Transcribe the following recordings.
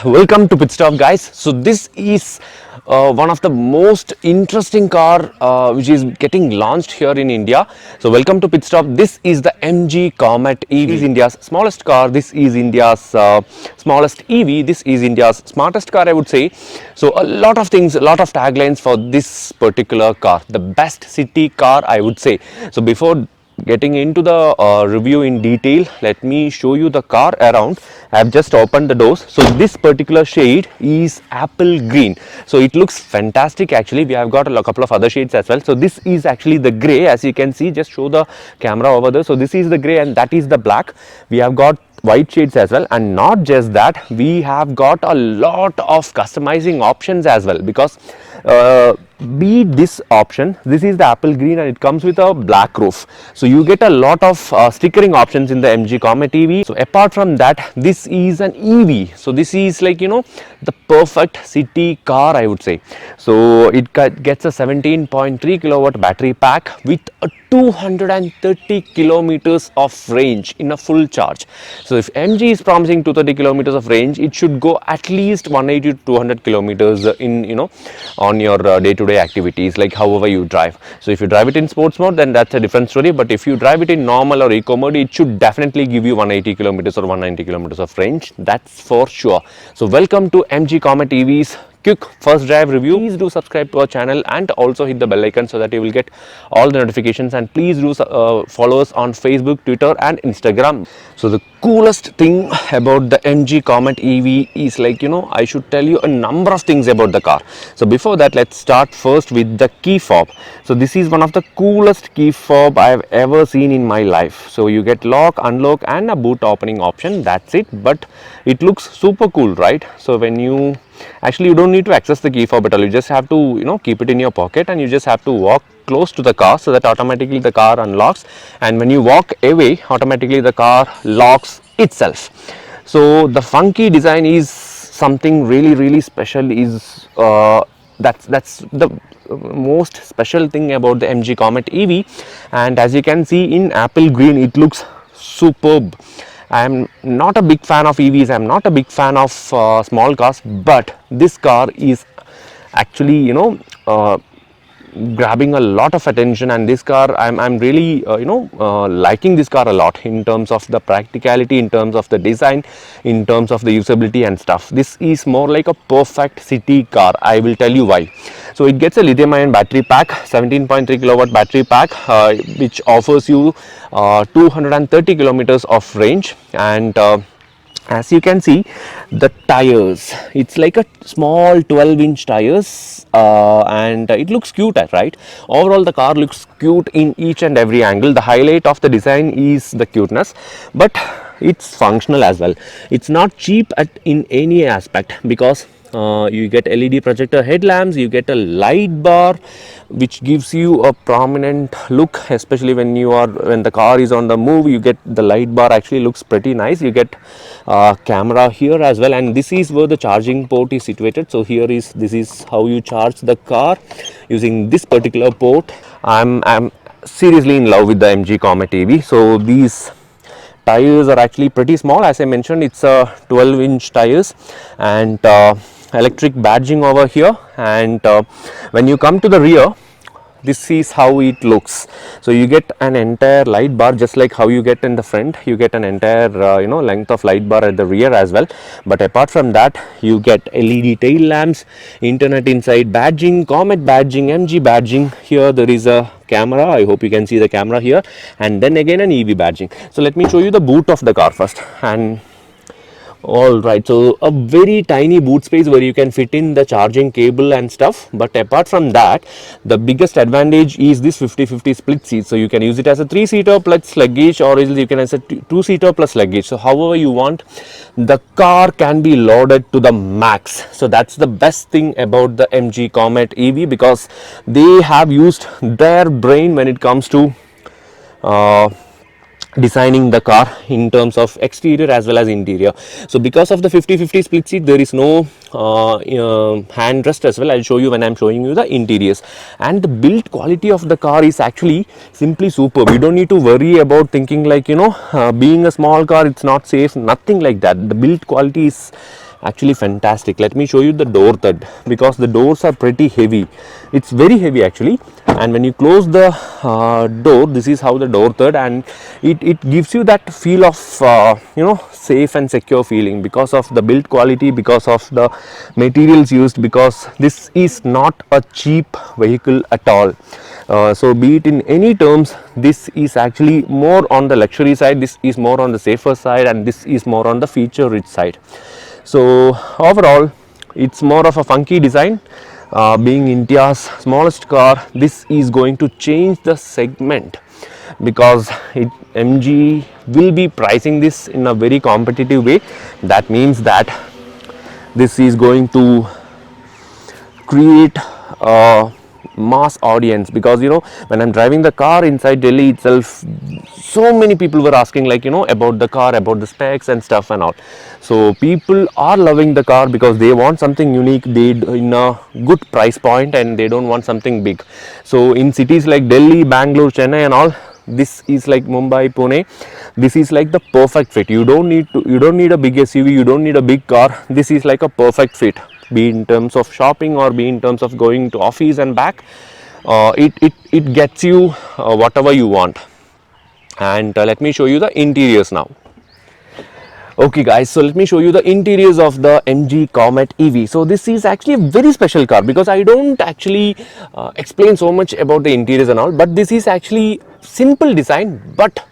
welcome to Pitstop, guys. So this is one of the most interesting car which is getting launched here in India. So welcome to Pitstop. This is the MG Comet EV. This is India's smallest car. This is India's smallest EV. This is India's smartest car, I would say. So a lot of things, a lot of taglines for this particular car. The best city car, I would say. So before getting into the review in detail, let me show you the car around. I have just opened the doors. So this particular shade is apple green, so it looks fantastic. Actually, we have got a couple of other shades as well. So this is actually the gray, as you can see. Just show the camera over there. So this is the gray and that is the black. We have got white shades as well, and not just that, we have got a lot of customizing options as well, because be this option, this is the apple green and it comes with a black roof, so you get a lot of stickering options in the MG Comet EV. So apart from that, this is an EV, so this is like, you know, the perfect city car, I would say. So it gets a 17.3 kilowatt battery pack with a 230 kilometers of range in a full charge. So if MG is promising 230 kilometers of range, it should go at least 180 to 200 kilometers in, you know, on your day-to-day activities, like however you drive. So if you drive it in sports mode, then that's a different story, but if you drive it in normal or eco mode, it should definitely give you 180 kilometers or 190 kilometers of range, that's for sure. So welcome to MG Comet EV's quick first drive review. Please do subscribe to our channel and also hit the bell icon so that you will get all the notifications, and please do follow us on Facebook, Twitter and Instagram. So the coolest thing about the MG Comet EV is, like, you know, I should tell you a number of things about the car. So before that, let's start first with the key fob. So this is one of the coolest key fob I have ever seen in my life. So you get lock, unlock and a boot opening option, that's it, but it looks super cool, right? So when you actually, you don't need to access the key fob at all. You just have to, you know, keep it in your pocket and you just have to walk close to the car so that automatically the car unlocks, and when you walk away, automatically the car locks itself. So the funky design is something really special. Is that's the most special thing about the MG Comet EV, and as you can see in apple green, it looks superb. I am not a big fan of EVs, I am not a big fan of small cars, but this car is actually, you know, grabbing a lot of attention, and this car I'm really liking this car a lot in terms of the practicality, in terms of the design, in terms of the usability and stuff. This is more like a perfect city car, I will tell you why. So it gets a lithium-ion battery pack, 17.3 kilowatt battery pack, which offers you 230 kilometers of range, and as you can see, the tires, it's like a small 12-inch tires, and it looks cute, right? Overall the car looks cute in each and every angle. The highlight of the design is the cuteness, but it's functional as well. It's not cheap in any aspect, because you get LED projector headlamps, you get a light bar which gives you a prominent look, especially when the car is on the move. You get the light bar, actually looks pretty nice. You get camera here as well, and this is where the charging port is situated. So this is how you charge the car, using this particular port. I'm seriously in love with the MG Comet EV. So these tires are actually pretty small, as I mentioned. It's a 12-inch tires, and electric badging over here, and when you come to the rear, this is how it looks. So you get an entire light bar, just like how you get in the front. You get an entire length of light bar at the rear as well, but apart from that, you get LED tail lamps, internet inside badging, Comet badging, MG badging. Here there is a camera, I hope you can see the camera here, and then again an EV badging. So let me show you the boot of the car first. And alright, so a very tiny boot space where you can fit in the charging cable and stuff, but apart from that, the biggest advantage is this 50-50 split seat. So you can use it as a 3-seater plus luggage, or you can as a 2-seater plus luggage. So however you want, the car can be loaded to the max. So that's the best thing about the MG Comet EV, because they have used their brain when it comes to designing the car in terms of exterior as well as interior. So because of the 50-50 split seat, there is no hand rest as well. I'll show you when I'm showing you the interiors. And the build quality of the car is actually simply superb. You don't need to worry about thinking like, being a small car, it's not safe, nothing like that. The build quality is actually fantastic. Let me show you the door third, because the doors are pretty heavy. It's very heavy actually, and when you close the door, this is how the door third, and it gives you that feel of safe and secure feeling because of the build quality, because of the materials used, because this is not a cheap vehicle at all. So be it in any terms, this is actually more on the luxury side, this is more on the safer side, and this is more on the feature rich side. So overall, it's more of a funky design. Being India's smallest car, this is going to change the segment, because MG will be pricing this in a very competitive way. That means that this is going to create a mass audience, because when I'm driving the car inside Delhi itself, so many people were asking about the car, about the specs and stuff and all. So people are loving the car because they want something unique, they in a good price point, and they don't want something big. So in cities like Delhi, Bangalore, Chennai and all, this is like Mumbai, Pune, this is like the perfect fit. You don't need a big SUV, you don't need a big car. This is like a perfect fit, be in terms of shopping or be in terms of going to office and back. It gets you whatever you want. And let me show you the interiors now. Okay guys, so let me show you the interiors of the MG Comet EV. So this is actually a very special car, because I don't actually explain so much about the interiors and all, but this is actually simple design but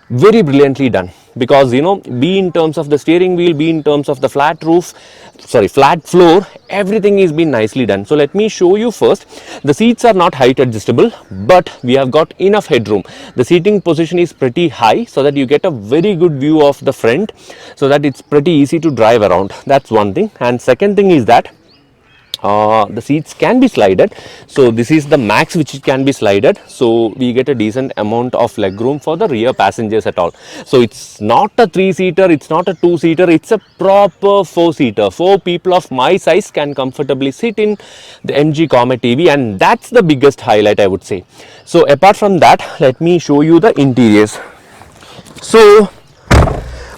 very brilliantly done, because be in terms of the steering wheel, be in terms of the flat floor, everything is been nicely done. So let me show you first. The seats are not height adjustable, but we have got enough headroom. The seating position is pretty high, so that you get a very good view of the front, so that it's pretty easy to drive around. That's one thing. And second thing is that the seats can be slided. So this is the max which it can be slided, so we get a decent amount of leg room for the rear passengers at all. So it's not a 3-seater, it's not a 2-seater, it's a proper 4-seater. 4 people of my size can comfortably sit in the MG Comet EV, and that's the biggest highlight, I would say. So apart from that, let me show you the interiors. So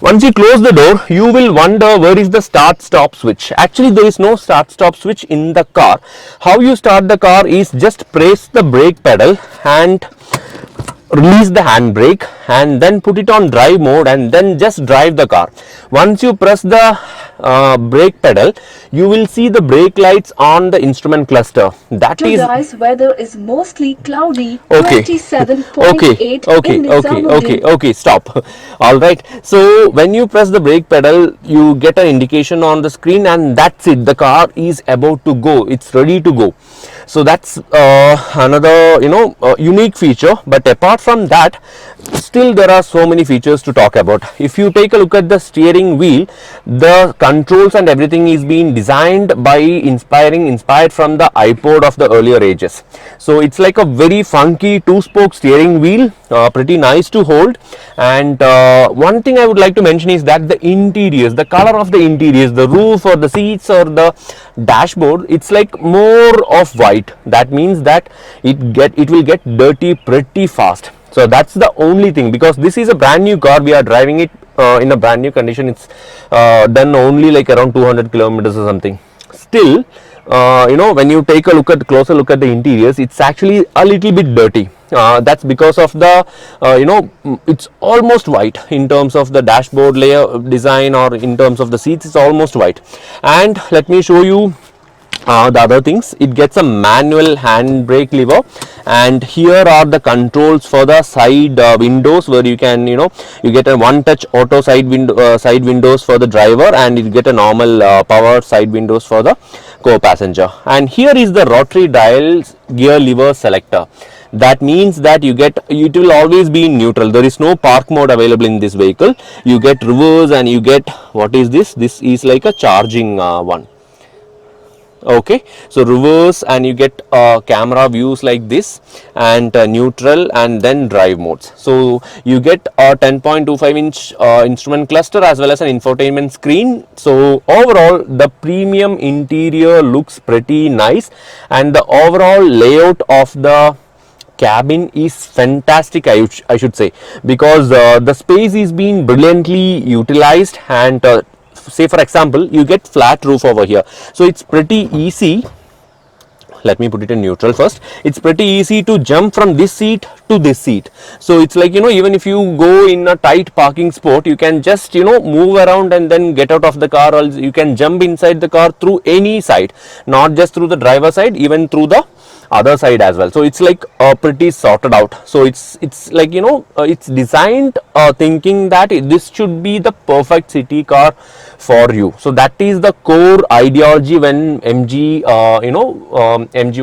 once you close the door, you will wonder where is the start stop switch. Actually, there is no start stop switch in the car. How you start the car is just press the brake pedal and release the handbrake, and then put it on drive mode, and then just drive the car. Once you press the brake pedal, you will see the brake lights on the instrument cluster. Today's weather is mostly cloudy. Okay. 27.8 okay, stop. All right, so when you press the brake pedal, you get an indication on the screen, and that's it. The car is about to go, it's ready to go. So that's another unique feature. But apart from that, still there are so many features to talk about. If you take a look at the steering wheel, the controls and everything is being designed by inspired from the iPod of the earlier ages. So it's like a very funky 2-spoke steering wheel, pretty nice to hold. And one thing I would like to mention is that the interiors, the color of the interiors, the roof or the seats or the dashboard, it's like more of white. That means that it will get dirty pretty fast. So that's the only thing, because this is a brand new car, we are driving it in a brand new condition. It's done only like around 200 kilometers or something. Still, when you take a closer look at the interiors, it's actually a little bit dirty. That's because of the it's almost white in terms of the dashboard layer design, or in terms of the seats, it's almost white. And let me show you the other things. It gets a manual handbrake lever, and here are the controls for the side windows, where you can you get a one-touch auto side windows for the driver, and you get a normal power side windows for the co-passenger. And here is the rotary dial gear lever selector. That means that it will always be in neutral. There is no park mode available in this vehicle. You get reverse, and you get, what is this? This is like a charging one. Okay, so reverse, and you get camera views like this, and neutral, and then drive modes. So you get a 10.25 inch instrument cluster as well as an infotainment screen. So overall, the premium interior looks pretty nice, and the overall layout of the cabin is fantastic, I should say, because the space is being brilliantly utilized, and say for example, you get flat roof over here, so it's pretty easy. Let me put it in neutral first. It's pretty easy to jump from this seat to this seat. So it's like, even if you go in a tight parking spot, you can just, move around and then get out of the car, or you can jump inside the car through any side, not just through the driver side, even through the other side as well. So it's like pretty sorted out. So it's like, it's designed thinking that this should be the perfect city car for you. So that is the core ideology when MG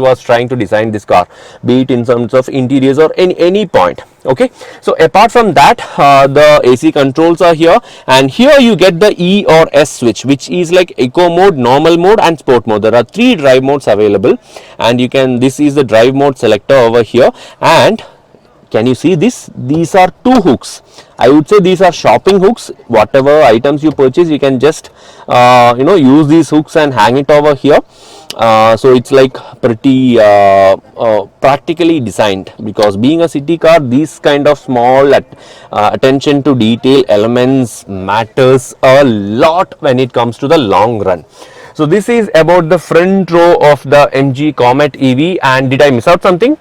was trying to design this car, be it in terms of interiors or any point. Okay, so apart from that, the AC controls are here, and here you get the E or S switch, which is like eco mode, normal mode and sport mode. There are 3 drive modes available, and this is the drive mode selector over here. And can you see this? These are 2 hooks. I would say these are shopping hooks. Whatever items you purchase, you can just use these hooks and hang it over here. So it's like pretty practically designed, because being a city car, these kind of small attention to detail elements matters a lot when it comes to the long run. So this is about the front row of the MG Comet EV. And did I miss out something?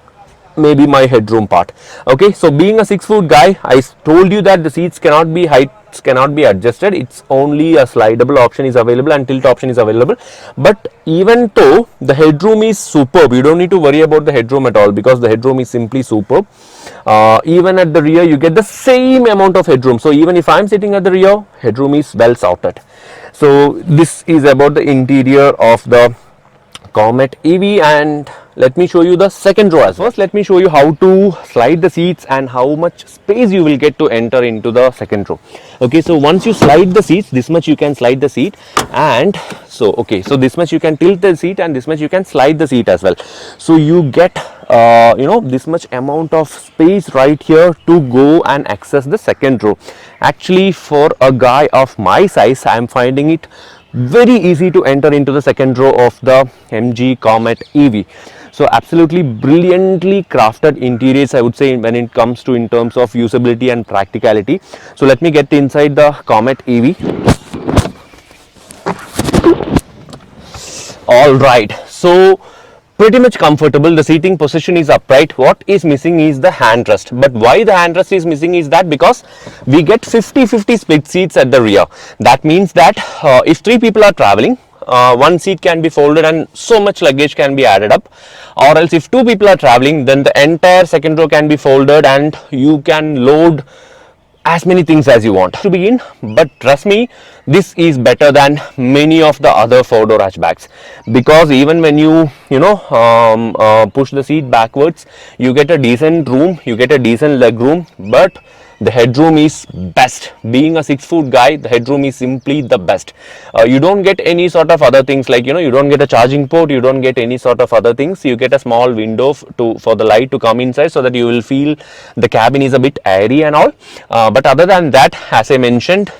Maybe my headroom part. Okay, so being a 6-foot guy, I told you that the seats heights cannot be adjusted. It's only a slidable option is available and tilt option is available. But even though the headroom is superb, you don't need to worry about the headroom at all, because the headroom is simply superb. Even at the rear, you get the same amount of headroom. So even if I'm sitting at the rear, headroom is well sorted. So this is about the interior of the Comet EV, and let me show you the second row as well. First, let me show you how to slide the seats and how much space you will get to enter into the second row. Okay, so once you slide the seats, this much you can slide the seat, and so this much you can tilt the seat, and this much you can slide the seat as well. So you get this much amount of space right here to go and access the second row. Actually, for a guy of my size, I am finding it very easy to enter into the second row of the MG Comet EV. So absolutely brilliantly crafted interiors, I would say, when it comes to in terms of usability and practicality. So let me get inside the Comet EV. All right, so pretty much comfortable. The seating position is upright. What is missing is the handrest. But why the handrest is missing is that because we get 50-50 split seats at the rear. That means that if 3 people are traveling, 1 seat can be folded and so much luggage can be added up. Or else if 2 people are traveling, then the entire second row can be folded and you can load as many things as you want to be in. But trust me, this is better than many of the other 4-door hatchbacks, because even when you push the seat backwards, you get a decent room, you get a decent leg room, but the headroom is best. Being a 6-foot guy, the headroom is simply the best. You don't get any sort of other things like, you don't get a charging port, you don't get any sort of other things. You get a small window for the light to come inside, so that you will feel the cabin is a bit airy and all. But other than that, as I mentioned,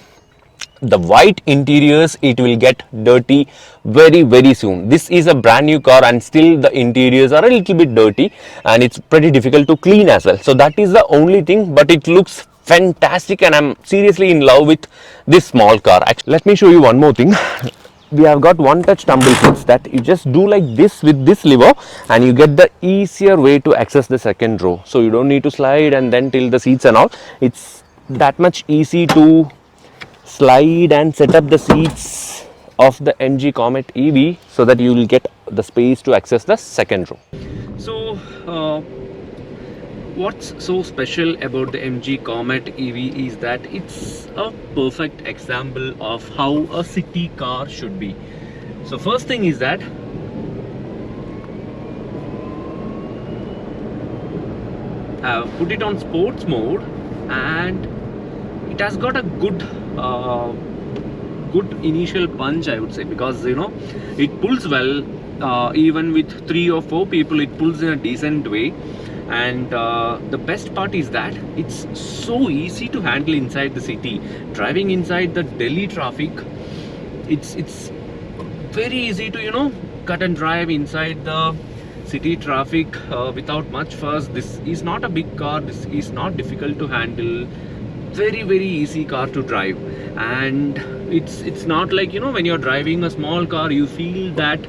the white interiors, it will get dirty very soon. This is a brand new car and still the interiors are a little bit dirty, and it's pretty difficult to clean as well. So that is the only thing, but it looks fantastic and I'm seriously in love with this small car. Actually, let me show you one more thing. We have got one touch tumble seats that you just do like this with this lever, and you get the easier way to access the second row. So you don't need to slide and then tilt the seats and all. It's that much easy to slide and set up the seats of the MG Comet EV so that you will get the space to access the second row. So what's so special about the MG Comet EV is that it's a perfect example of how a city car should be. So first thing is that I've put it on sports mode, and it has got a good initial punch, I would say, because it pulls well. Even with 3 or 4 people, it pulls in a decent way. And the best part is that it's so easy to handle inside the city. Driving inside the Delhi traffic, it's very easy to cut and drive inside the city traffic without much fuss. This is not a big car, this is not difficult to handle, very easy car to drive. And it's not like, you know, when you're driving a small car you feel that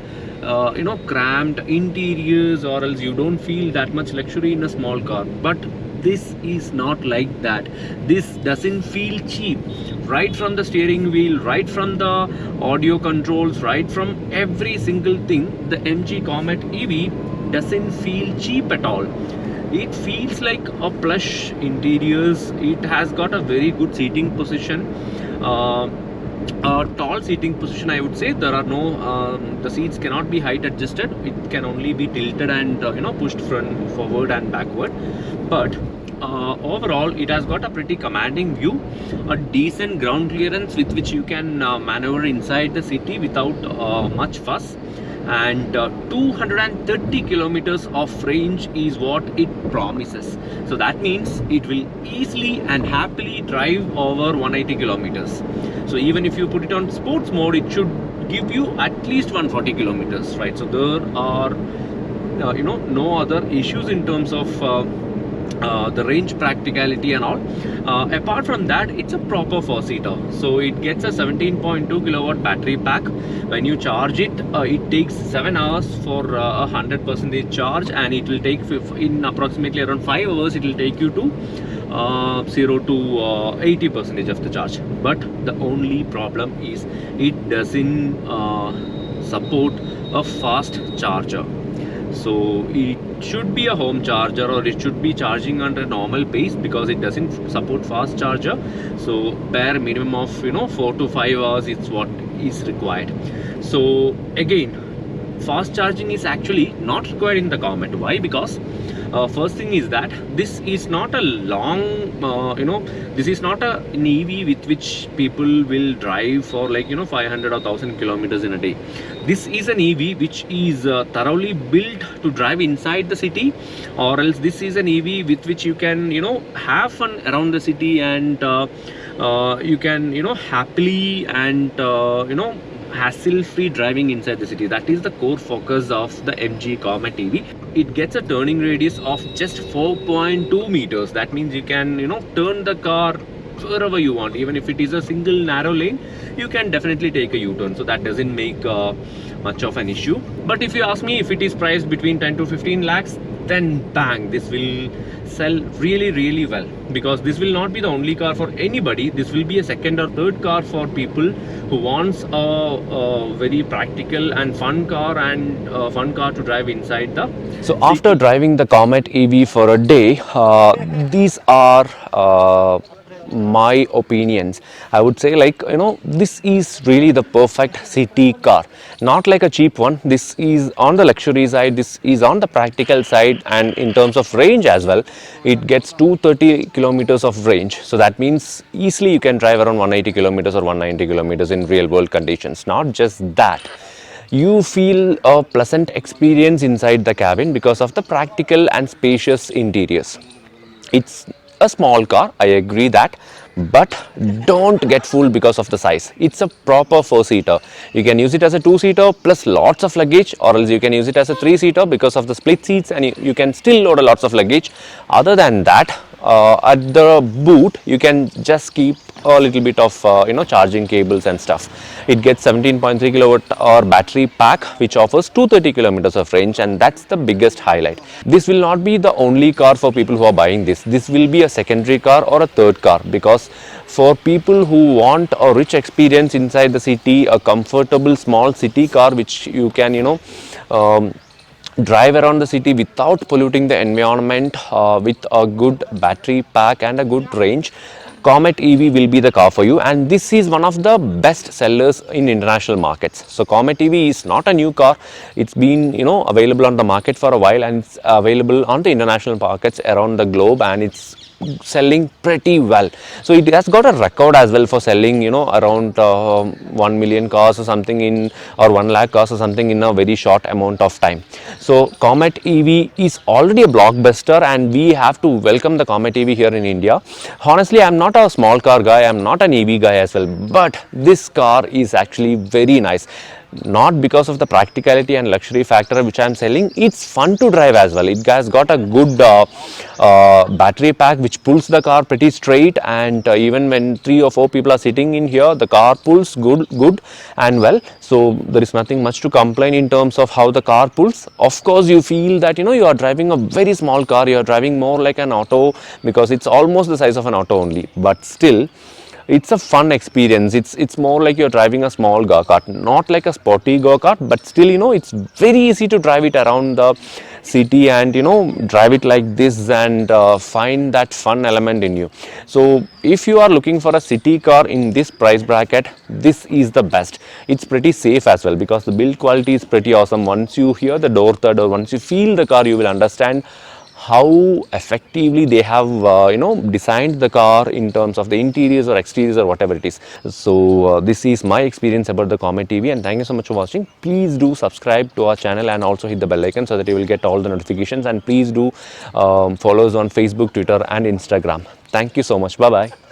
you know, cramped interiors, or else you don't feel that much luxury in a small car. But this is not like that. This doesn't feel cheap. Right from the steering wheel, right from the audio controls, right from every single thing, the MG Comet EV doesn't feel cheap at all. It feels like a plush interiors. It has got a very good seating position, a tall seating position, I would say. There are no the seats cannot be height adjusted. It can only be tilted and you know, pushed front, forward and backward. But overall it has got a pretty commanding view, a decent ground clearance with which you can maneuver inside the city without much fuss, and 230 kilometers of range is what it promises. So that means it will easily and happily drive over 180 kilometers. So even if you put it on sports mode, it should give you at least 140 kilometers, right? So there are you know, no other issues in terms of the range practicality and all. Apart from that, it's a proper four-seater. So it gets a 17.2 kilowatt battery pack. When you charge it, it takes 7 hours for a 100% charge, and it will take in approximately around 5 hours it will take you to 0 to 80% of the charge. But the only problem is it doesn't support a fast charger. So it should be a home charger, or it should be charging under normal pace, because it doesn't support fast charger. So bare minimum of, you know, 4 to 5 hours is what is required. So again, fast charging is actually not required in the Comet. Why? Because first thing is that this is not a long you know, this is not an EV with which people will drive for like, you know, 500 or 1000 kilometers in a day. This is an EV which is thoroughly built to drive inside the city, or else this is an EV with which you can, you know, have fun around the city, and you can, you know, happily and you know, hassle-free driving inside the city. That is the core focus of the MG Comet EV. It gets a turning radius of just 4.2 meters. That means you can, you know, turn the car wherever you want. Even if it is a single narrow lane, you can definitely take a U-turn. So that doesn't make much of an issue. But if you ask me, if it is priced between 10 to 15 lakhs, then bang, this will sell really well, because this will not be the only car for anybody. This will be a second or third car for people who wants a very practical and fun car, and fun car to drive inside the So after driving the Comet EV for a day, these are my opinions. I would say, like, you know, this is really the perfect city car. Not like a cheap one. This is on the luxury side, this is on the practical side, and in terms of range as well, it gets 230 kilometers of range. So that means easily you can drive around 180 kilometers or 190 kilometers in real world conditions. Not just that, you feel a pleasant experience inside the cabin because of the practical and spacious interiors. It's a small car, I agree that, but don't get fooled because of the size. It's a proper four-seater. You can use it as a two-seater plus lots of luggage, or else you can use it as a three-seater because of the split seats, and you can still load a lots of luggage. Other than that, at the boot you can just keep a little bit of you know, charging cables and stuff. It gets 17.3 kilowatt hour battery pack, which offers 230 kilometers of range, and that's the biggest highlight. This will not be the only car for people who are buying this. This will be a secondary car or a third car, because for people who want a rich experience inside the city, a comfortable small city car which you can, you know, drive around the city without polluting the environment, with a good battery pack and a good range, Comet EV will be the car for you. And this is one of the best sellers in international markets. So Comet EV is not a new car. It's been, you know, available on the market for a while, and it's available on the international markets around the globe, and it's selling pretty well. So it has got a record as well for selling, you know, around 1 million cars or something in, or 1 lakh cars or something in a very short amount of time. So Comet EV is already a blockbuster, and we have to welcome the Comet EV here in India. Honestly, I'm not a small car guy, I'm not an EV guy as well, but this car is actually very nice. not because of the practicality and luxury factor which I am selling. It's fun to drive as well. It has got a good battery pack which pulls the car pretty straight, and even when 3 or 4 people are sitting in here, the car pulls good and well. So there is nothing much to complain in terms of how the car pulls. Of course, you feel that you are driving a very small car, you are driving more like an auto, because it's almost the size of an auto only, but still it's a fun experience. It's more like you're driving a small go-kart, not like a sporty go-kart, but still it's very easy to drive it around the city, and drive it like this, and find that fun element in you. So if you are looking for a city car in this price bracket, this is the best. It's pretty safe as well, because the build quality is pretty awesome. Once you hear the door third, or once you feel the car, you will understand how effectively they have designed the car in terms of the interiors or exteriors or whatever it is. So this is my experience about the Comet TV, and thank you so much for watching. Please do subscribe to our channel and also hit the bell icon so that you will get all the notifications, and please do follow us on Facebook, Twitter and Instagram. Thank you so much. Bye bye.